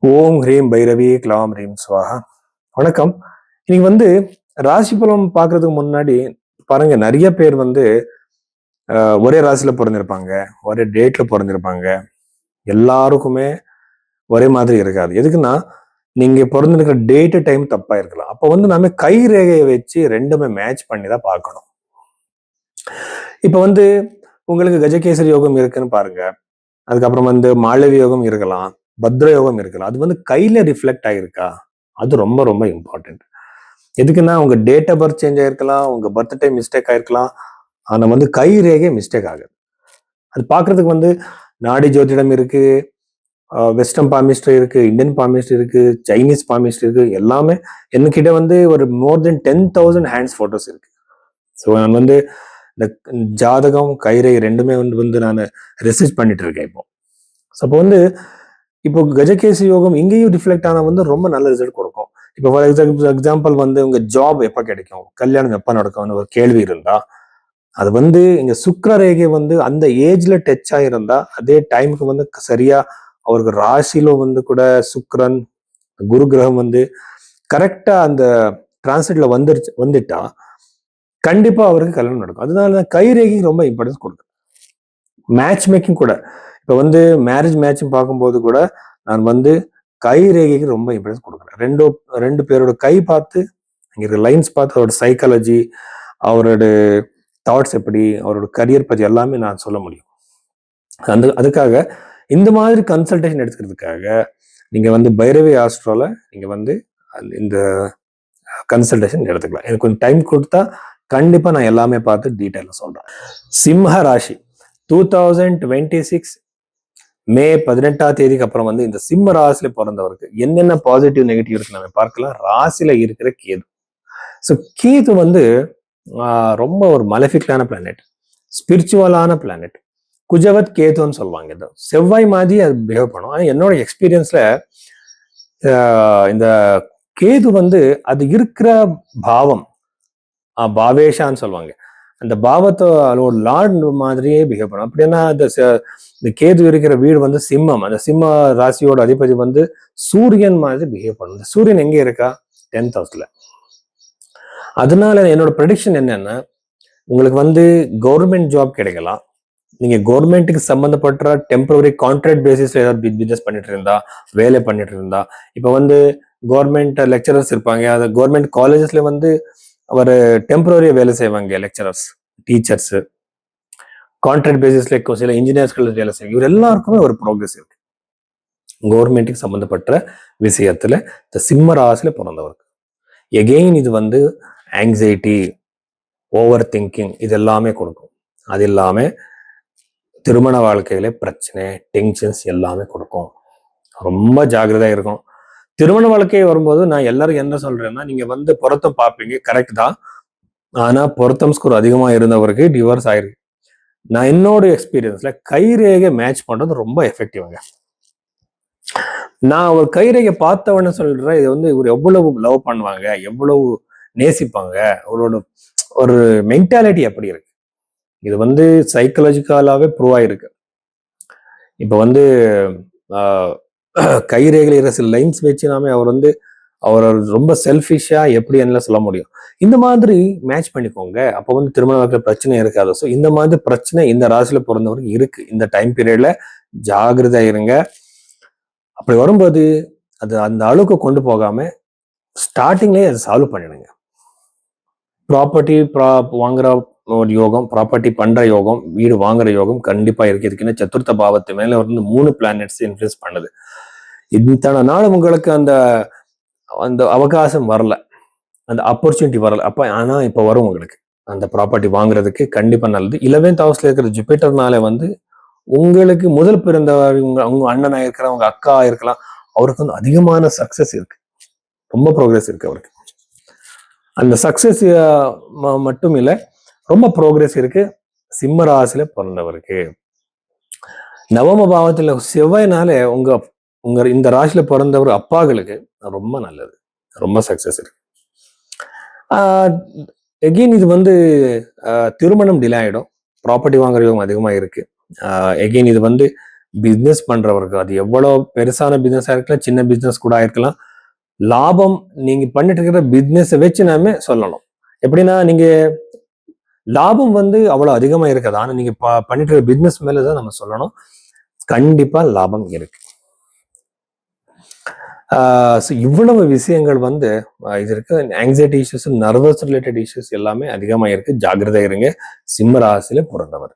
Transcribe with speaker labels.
Speaker 1: ஓம் ஹ்ரீம் பைரவி க்லாம் ஹ்ரீம் ஸ்வாஹா. வணக்கம். இன்னைக்கு ராசி பலம் பார்க்கறதுக்கு முன்னாடி பாருங்க, நிறைய பேர் ஒரே ராசியில பிறந்திருப்பாங்க, ஒரே டேட்ல பிறந்திருப்பாங்க. எல்லாருக்குமே ஒரே மாதிரி இருக்காது. எதுக்குன்னா, நீங்க பிறந்திருக்கிற டேட்டு டைம் தப்பா இருக்கலாம். அப்போ நாம கை ரேகையை வச்சு ரெண்டுமே மேட்ச் பண்ணி தான் பார்க்கணும். இப்போ உங்களுக்கு கஜகேசரி யோகம் இருக்குன்னு பாருங்க. அதுக்கப்புறம் மாளவி யோகம் இருக்கலாம், பத்ர யோகம் இருக்கலாம். அது கையில ரிஃப்ளெக்ட் ஆகிருக்கா? அது ரொம்ப ரொம்ப இம்பார்ட்டன்ட். எதுக்குன்னா, உங்க டேட் ஆஃப் பர்த் சேஞ்ச் ஆயிருக்கலாம், உங்க பர்த் டைம் மிஸ்டேக் ஆயிருக்கலாம். ஆனா கை ரேகை மிஸ்டேக் ஆகுது. அது பாக்குறதுக்கு நாடி ஜோதிடம் இருக்கு, வெஸ்டர்ன் பாமிஸ்ட்ரி இருக்கு, இந்தியன் பாமிஸ்ட்ரி இருக்கு, சைனீஸ் பாமிஸ்ட்ரி இருக்கு. எல்லாமே என்கிட்ட ஒரு மோர் தென் 10,000 ஹேண்ட்ஸ் போட்டோஸ் இருக்கு. ஸோ நான் இந்த ஜாதகம் கைரேகை ரெண்டுமே நான் ரிசர்ச் பண்ணிட்டு இருக்கேன் இப்போ. ஸோ அப்போ இப்போ கஜகேசி யோகம் இங்கேயும் ரிஃப்ளெக்ட் ஆனா ரொம்ப நல்ல ரிசல்ட் கொடுக்கும். இப்போ ஃபார் எக்ஸாம்பிள் உங்க ஜாப் எப்ப கிடைக்கும், கல்யாணம் எப்ப நடக்கும்னு ஒரு கேள்வி இருந்தா, அது இங்க சுக்கிர ரேகை அந்த ஏஜ்ல டச் ஆயிருந்தா, அதே டைமுக்கு சரியா அவருக்கு ராசியில கூட சுக்கிரன் குரு கிரகம் கரெக்டா அந்த டிரான்சிட்ல வந்துட்டா கண்டிப்பா அவருக்கு கல்யாணம் நடக்கும். அதனால கை ரேகை ரொம்ப இம்பார்ட்டன்ஸ் கொடுக்கும். மேட்ச் மேக்கிங் கூட இப்ப மேரேஜ் மேட்ச் பார்க்கும்போது கூட நான் கை ரேகைக்கு ரொம்ப இம்பார்ட்டன்ஸ் கொடுக்குறேன். ரெண்டு பேரோட கை பார்த்து, இங்க இருக்க லைன்ஸ் பார்த்து அவரோட சைக்காலஜி, அவரோட தாட்ஸ் எப்படி, அவரோட கரியர் பத்தி எல்லாமே நான் சொல்ல முடியும். அதுக்காக இந்த மாதிரி கன்சல்டேஷன் எடுத்துக்கிறதுக்காக நீங்க பைரவி ஆஸ்ட்ரோல நீங்க இந்த கன்சல்டேஷன் எடுத்துக்கலாம். எனக்கு கொஞ்சம் டைம் கொடுத்தா கண்டிப்பா நான் எல்லாமே பார்த்து டீட்டெயில சொல்றேன். சிம்ம ராசி 2026 மே 18ஆம் தேதிக்கு அப்புறம் இந்த சிம்ம ராசியில பிறந்தவருக்கு என்னென்ன பாசிட்டிவ் நெகட்டிவ் இருக்கு நம்ம பார்க்கலாம். ராசியில இருக்கிற கேது. ஸோ கேது ரொம்ப ஒரு மலஃபிக்கான பிளானட், ஸ்பிரிச்சுவலான பிளானட். குஜவத் கேதுன்னு சொல்லுவாங்க. இது செவ்வாய் மாதிரி அது பிஹேவ் பண்ணும். ஆனால் என்னோட எக்ஸ்பீரியன்ஸ்ல இந்த கேது அது இருக்கிற பாவம், பாவேஷான்னு சொல்லுவாங்க, அந்த பாவத்தை அதோட லார்ட் மாதிரியே பிஹேவ் பண்ணும். அப்படின்னா இந்த கேது இருக்கிற வீடு சிம்மம். அந்த சிம்ம ராசியோட அதிபதி சூரியன் மாதிரி பிஹேவ் பண்ணும். இந்த சூரியன் எங்க இருக்கா? 10th ஹவுஸ்ல. அதனால என்னோட ப்ரெடிக்ஷன் என்னன்னா, உங்களுக்கு கவர்மெண்ட் ஜாப் கிடைக்கலாம். நீங்க கவர்மெண்ட்டுக்கு சம்பந்தப்பட்ட டெம்பரரி கான்ட்ராக்ட் பேசிஸ்ல ஏதாவது பிசினஸ் பண்ணிட்டு இருந்தா, வேலை பண்ணிட்டு இருந்தா, இப்ப கவர்மெண்ட் லெக்சரர்ஸ் இருப்பாங்க, அது கவர்மெண்ட் காலேஜஸ்ல ஒரு டெம்பரரியா வேலை செய்வாங்க, லெக்சரர்ஸ், டீச்சர்ஸ், கான்ட்ராக்ட் பேசிஸ்ல சில இன்ஜினியர்ஸ்கள் வேலை செய்வாங்க. இவர் எல்லாருக்குமே ஒரு ப்ரோக்ரஸ் இருக்கு கவர்மெண்ட்டுக்கு சம்பந்தப்பட்ட விஷயத்துல. இந்த சிம்ம ராசியில பிறந்தவருக்கு எகெயின் இது ஆங்ஸைட்டி, ஓவர் திங்கிங் இது எல்லாமே கொடுக்கும். அது இல்லாம திருமண வாழ்க்கையில பிரச்சனை, டென்ஷன்ஸ் எல்லாமே கொடுக்கும். ரொம்ப ஜாக்கிரதா இருக்கும். திருமண வாழ்க்கை வரும்போது நான் எல்லாரும் என்ன சொல்றேன்னா, நீங்க பொருத்தம் பார்ப்பீங்க, கரெக்ட் தான். ஆனா பொருத்தம் ஸ்கோர் அதிகமா இருந்தவருக்கு டிவோர்ஸ் ஆயிருக்கு. நான் என்னோட எக்ஸ்பீரியன்ஸ்ல கைரேகை மேட்ச் பண்றது ரொம்ப எஃபெக்டிவ்ங்க. நான் ஒரு கைரேகை பார்த்தவன்னு சொல்றேன், இது இவர் எவ்வளவு லவ் பண்ணுவாங்க, எவ்வளவு நேசிப்பாங்க, அவரோட ஒரு மென்டாலிட்டி எப்படி இருக்கு, இது சைக்கலாஜிக்கலாவே ப்ரூவ் ஆயிருக்கு. இப்ப கைரேகையில் இருக்கிற சில லைன்ஸ் வச்சு நாம அவர் ரொம்ப செல்ஃபிஷா எப்படி என்ன சொல்ல முடியும். இந்த மாதிரி மேட்ச் பண்ணிக்கோங்க. அப்போ திருமண வாழ்க்கை பிரச்சனை இருக்காது. ஸோ இந்த மாதிரி பிரச்சனை இந்த ராசியில பிறந்தவருக்கு இருக்கு. இந்த டைம் பீரியட்ல ஜாகிரதையா இருங்க. அப்படி வரும்போது அது அந்த அளவுக்கு கொண்டு போகாம ஸ்டார்டிங்லேயே அதை சால்வ் பண்ணிடுங்க. ப்ராப்பர்ட்டி வாங்குற ஒரு யோகம், ப்ராப்பர்ட்டி பண்ற யோகம், வீடு வாங்குற யோகம் கண்டிப்பா இருக்கு. இதுக்குன்னு சதுர்த்த பாவத்து மேல 3 பிளானட்ஸ் இன்ஃப்ளூயன்ஸ் பண்ணுது. இத்தனை நாள் உங்களுக்கு அந்த அந்த அவகாசம் வரல, அந்த ஆப்பர்ச்சுனிட்டி வரல. ஆனா இப்ப வரும் உங்களுக்கு அந்த ப்ராப்பர்ட்டி வாங்குறதுக்கு. கண்டிப்பா நல்லது. 11th ஹவுஸ்ல இருக்கிற ஜூபிட்டர்னால உங்களுக்கு முதல் பிறந்தவர், உங்க அண்ணனா இருக்கிற, உங்க அக்கா இருக்கலாம், அவருக்கு அதிகமான சக்சஸ் இருக்கு, ரொம்ப ப்ரோக்ரஸ் இருக்கு அவருக்கு. அந்த சக்சஸ் மட்டும் இல்ல, ரொம்ப ப்ரோக்ரஸ் இருக்கு சிம்ம ராசியில பிறந்தவருக்கு. நவம பாவத்துல செவ்வாய்னால உங்க இந்த ராசியில பிறந்தவர் அப்பாக்களுக்கு ரொம்ப நல்லது, ரொம்ப சக்சஸ் இருக்கு. எகெயின் இது திருமணம் டிலே ஆயிடும். ப்ராப்பர்ட்டி வாங்குற யோகம் அதிகமா இருக்கு. எகெயின் இது பிசினஸ் பண்றவருக்கு அது எவ்வளவு பெருசான பிசினஸா இருக்கலாம், சின்ன பிசினஸ் கூட இருக்கலாம். லாபம் நீங்க பண்ணிட்டு இருக்கிற பிசினஸ் வச்சு நாம சொல்லணும். எப்படின்னா நீங்க லாபம் வந்து அவ்வளவு அதிகமா இருக்காது. ஆனா நீங்க பண்ணிட்டு இருக்க பிசினஸ் மேலதான் நம்ம சொல்லணும். கண்டிப்பா லாபம் இருக்கு. இவ்வளவு விஷயங்கள் வந்து இது இருக்கு. Anxiety issues, nervous related issues எல்லாமே அதிகமா இருக்கு. ஜாக்கிரதை இருங்க. சிம்ம ராசியில பிறந்தவர்.